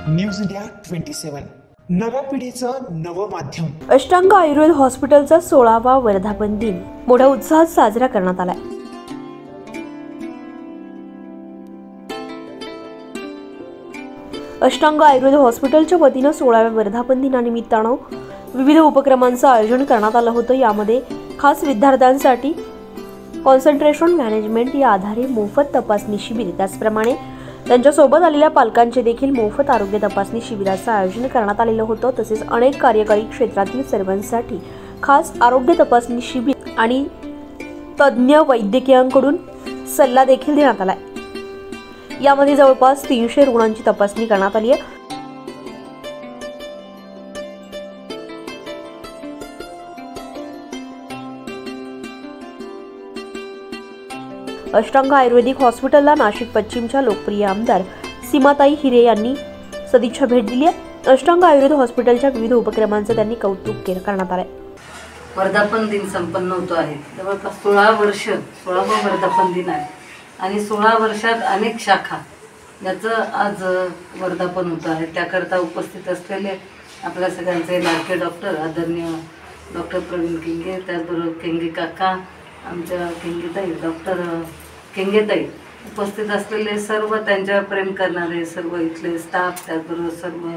News India 27 नव्या पिढीचं नवं माध्यम। अष्टांग आयुर्वेद हॉस्पिटलचा 16वा वर्धापन दिन मोठ्या उत्साहात साजरा करण्यात आला। अष्टांग आयुर्वेद हॉस्पिटलच्या वतीने 16व्या वर्धापन दिनानिमित्ताने विविध उपक्रमांचं आयोजन करण्यात आलं होतं। यामध्ये खास विद्यार्थ्यांसाठी कॉन्सन्ट्रेशन मॅनेजमेंट या आधारे मोफत तपासणी शिबिर, त्याचप्रमाणे त्यांच्या सोबत आलेल्या पालकांचे देखील मोफत आरोग्य तपासणी शिबिराचं आयोजन करण्यात आलेलं होतं। तसेच अनेक कार्यकारी क्षेत्रातील सर्वांसाठी खास आरोग्य तपासणी शिबिर आणि तज्ञ वैद्यकीयांकडून सल्ला देखील देण्यात आला। यामध्ये जवळपास 300 रुग्णांची तपासणी करण्यात आली आहे। अष्टांग आयुर्वेदिक हॉस्पिटलला नाशिक पश्चिमच्या लोकप्रिय आमदार सीमाताई हिरे यांनी सदिच्छा भेट दिली आहे। अष्टांग आयुर्वेद हॉस्पिटलच्या विविध उपक्रमांचं त्यांनी कौतुक करण्यात आलंय। वर्धापन दिन संपन्न होतो आहे। जवळपास 16वा वर्धापन दिन आहे आणि 16 वर्षात अनेक शाखा याचं आज वर्धापन होत आहे। त्याकरता उपस्थित असलेले आपल्या सगळ्यांचे लाडके डॉक्टर आदरणीय डॉक्टर प्रवीण केंगे, त्याचबरोबर केंगे काका, आमच्या केंगेताई, डॉक्टर केंगेताई, उपस्थित असलेले सर्व त्यांच्यावर प्रेम करणारे सर्व इथले स्टाफ, त्याचबरोबर सर्व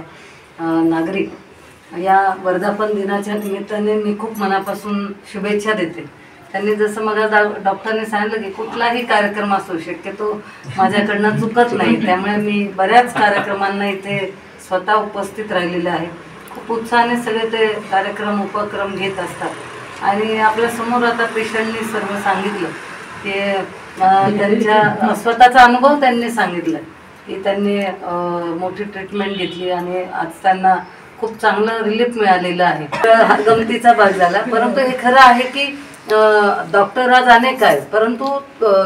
नागरिक, या वर्धापन दिनाच्या निमित्ताने मी खूप मनापासून शुभेच्छा देते। त्यांनी जसं मला डॉक्टरने सांगितलं की कुठलाही कार्यक्रम असो शक्यतो माझ्याकडनं चुकत नाही, त्यामुळे मी बऱ्याच कार्यक्रमांना इथे स्वतः उपस्थित राहिलेले आहे। खूप उत्साहाने सगळे ते कार्यक्रम उपक्रम घेत असतात आणि आपल्यासमोर आता पेशंटनी सर्व सांगितलं की त्यांच्या स्वतःचा अनुभव त्यांनी सांगितलं की त्यांनी मोठी ट्रीटमेंट घेतली आणि आज त्यांना खूप चांगलं रिलीफ मिळालेलं आहे। हा गमतीचा भाग झाला, परंतु हे खरं आहे की डॉक्टर आज अनेक आहेत, परंतु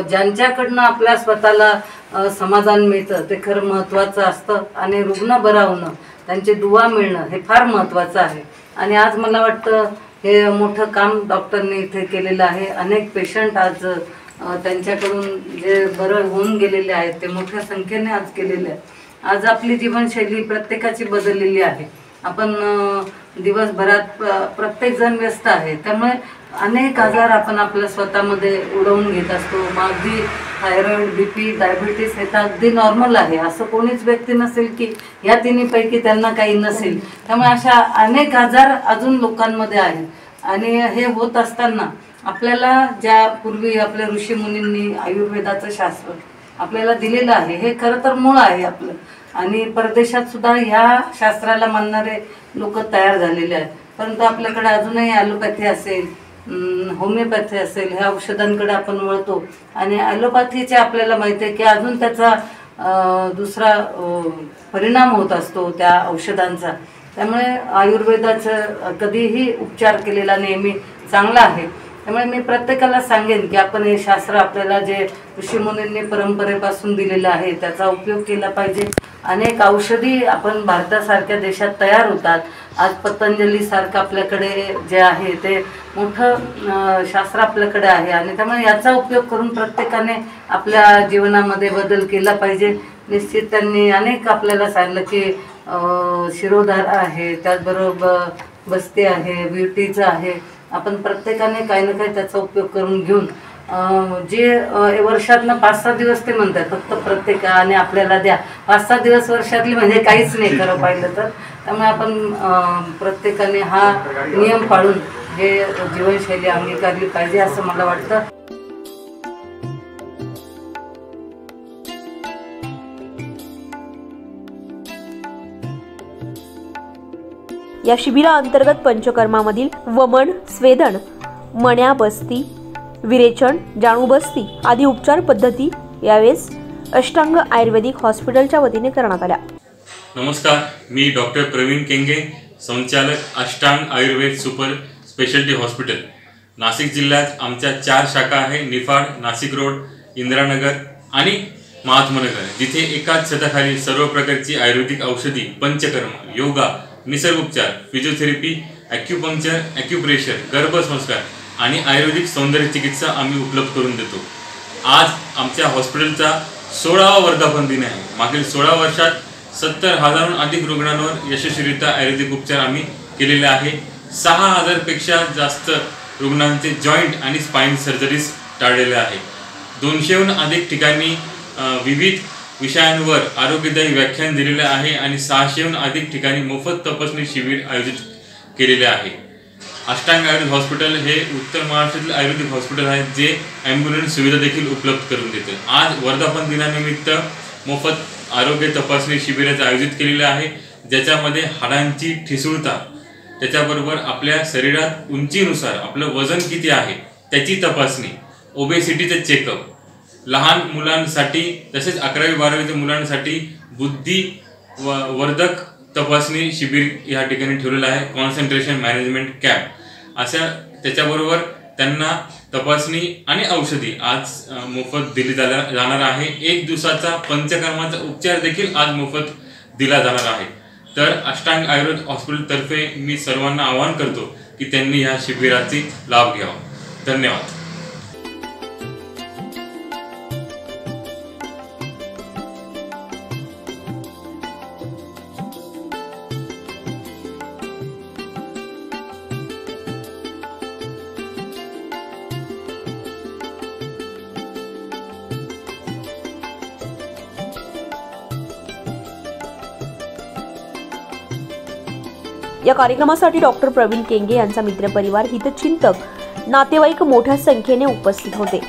ज्यांच्याकडनं आपल्या स्वतःला समाधान मिळतं ते खरं महत्त्वाचं असतं आणि रुग्ण बरा होणं, त्यांचे दुवा मिळणं हे फार महत्त्वाचं आहे। आणि आज मला वाटतं हे मोठं काम डॉक्टरने इथे केलेलं आहे। अनेक पेशंट आज त्यांच्याकडून जे बरं होऊन गेलेले आहेत ते मोठ्या संख्येने आज केलेले आहेत। आज आपली जीवनशैली प्रत्येकाची बदललेली आहे। आपण दिवसभरात प्रत्येक जण व्यस्त आहे, त्यामुळे अनेक आजार आपण आपल्या स्वतःमध्ये उडवून घेत असतो। अगदी थायरॉइड, बीपी, डायबिटीस हे तर अगदी नॉर्मल आहे, असं कोणीच व्यक्ती नसेल की या तिन्हीपैकी त्यांना काही नसेल। त्यामुळे अशा अनेक आजार अजून लोकांमध्ये आहेत आणि हे होत असताना आपल्याला ज्या पूर्वी आपल्या ऋषीमुनींनी आयुर्वेदाचं शास्त्र आपल्याला दिलेलं आहे हे खरं तर मूळ आहे आपलं, आणि परदेशात सुद्धा ह्या शास्त्राला मानणारे लोक तयार झालेले आहेत। परंतु आपल्याकडे अजूनही ॲलोपॅथी असेल, होमिओपॅथी असेल, ह्या औषधांकडे आपण वळतो आणि ॲलोपॅथीचे आपल्याला माहिती आहे की अजून त्याचा दुसरा परिणाम होत असतो त्या औषधांचा। त्यामुळे आयुर्वेदाचं कधीही उपचार केलेला नेहमी चांगला आहे। त्यामुळे मी प्रत्येकाला सांगेन की आपण हे शास्त्र आपल्याला जे ऋषीमुनींनी परंपरेपासून दिलेलं आहे त्याचा उपयोग केला पाहिजे। अनेक औषधी आपण भारतासारख्या देशात तयार होतात। आज पतंजलीसारखं आपल्याकडे जे आहे ते मोठं शास्त्र आपल्याकडे आहे आणि त्यामुळे याचा उपयोग करून प्रत्येकाने आपल्या जीवनामध्ये बदल केला पाहिजे। निश्चित त्यांनी अनेक आपल्याला सांगितलं की शिरोधार आहे, त्याचबरोबर बस्ती आहे, ब्युटीचं आहे। आपण प्रत्येकाने काही ना काही त्याचा उपयोग करून घेऊन जे वर्षातनं 5-6 दिवस ते म्हणतात फक्त प्रत्येकाने आपल्याला द्या, 5-6 दिवस वर्षातली म्हणजे काहीच नाही खरं पाहिलं तर। त्यामुळे आपण प्रत्येकाने हा नियम पाळून हे जीवनशैली अंगीकारली पाहिजे असं मला वाटतं। या शिबिराअंतर्गत पंचकर्मामधील वमन, स्वेदन, मण्या बस्ती, विरेचन, जाणू बस्ती आदी उपचार पद्धती यावेळेस अष्टांग आयुर्वेदिक हॉस्पिटलच्या वतीने करण्यात आल्या। नमस्कार, मी डॉक्टर प्रवीण केंगे, संचालक Ashtang Ayurved super speciality hospital. Nashik जिल्ह्यात आमच्या 4 शाखा आहे, निफाड, नाशिक रोड, इंदिरानगर आणि महात्मानगर, जिथे एकाच छताखाली सर्व प्रकारची आयुर्वेदिक औषधी, पंचकर्म, योगा, निसर्गोपचार, फिजिओथेरपी, ॲक्युपंक्चर, ॲक्युप्रेशर, गर्भसंस्कार आणि आयुर्वेदिक सौंदर्य चिकित्सा आम्ही उपलब्ध करून देतो। आज आमच्या हॉस्पिटलचा 16वा वर्धापन दिन आहे। मागील 16 वर्षात 70,000हून अधिक रुग्णांवर यशस्वीरित्या आयुर्वेदिक उपचार आम्ही केलेले आहे. 6,000 पेक्षा जास्त रुग्णांचे जॉईंट आणि स्पाइन सर्जरीज टाळलेल्या आहे. 200हून अधिक ठिकाणी विविध विषयांवर आरोग्यदायी व्याख्यान दिलेले आहे आणि 600हून अधिक ठिकाणी मोफत तपासणी शिबिर आयोजित केलेले आहे. अष्टांग आयुर्वेद हॉस्पिटल हे उत्तर महाराष्ट्रातील आयुर्वेदिक हॉस्पिटल आहे जे ॲम्ब्युलन्स सुविधा देखील उपलब्ध करून देते. आज वर्धापन दिनानिमित्त मोफत आरोग्य तपासणी शिबिराचे आयोजित केलेले आहे, ज्याच्यामध्ये हाडांची ठिसूळता, त्याच्याबरोबर आपल्या शरीरात उंचीनुसार आपलं वजन किती आहे त्याची तपासणी, ओबेसिटीचे चेकअप, लहान मुलांसाठी तसेच 11वी-12वीच्या मुलांसाठी बुद्धिवर्धक तपासणी शिबिर या ठिकाणी ठेवलेलं आहे. कॉन्सन्ट्रेशन मॅनेजमेंट कॅम्प अशा, त्याच्याबरोबर त्यांना तपासणी आणि औषधी आज मोफत दिली जाणार आहे. 1 दिवसाचा पंचकर्माचा उपचार देखील आज मोफत दिला जाणार आहे. तर अष्टांग आयुर्वेद हॉस्पिटलतर्फे मी सर्वांना आवाहन करतो की त्यांनी या शिबिराचा लाभ घ्यावा. धन्यवाद. या कार्यक्रमासाठी डॉक्टर प्रवीण केंगे यांचा मित्रपरिवार, हितचिंतक, नातेवाईक मोठ्या संख्येने उपस्थित होते.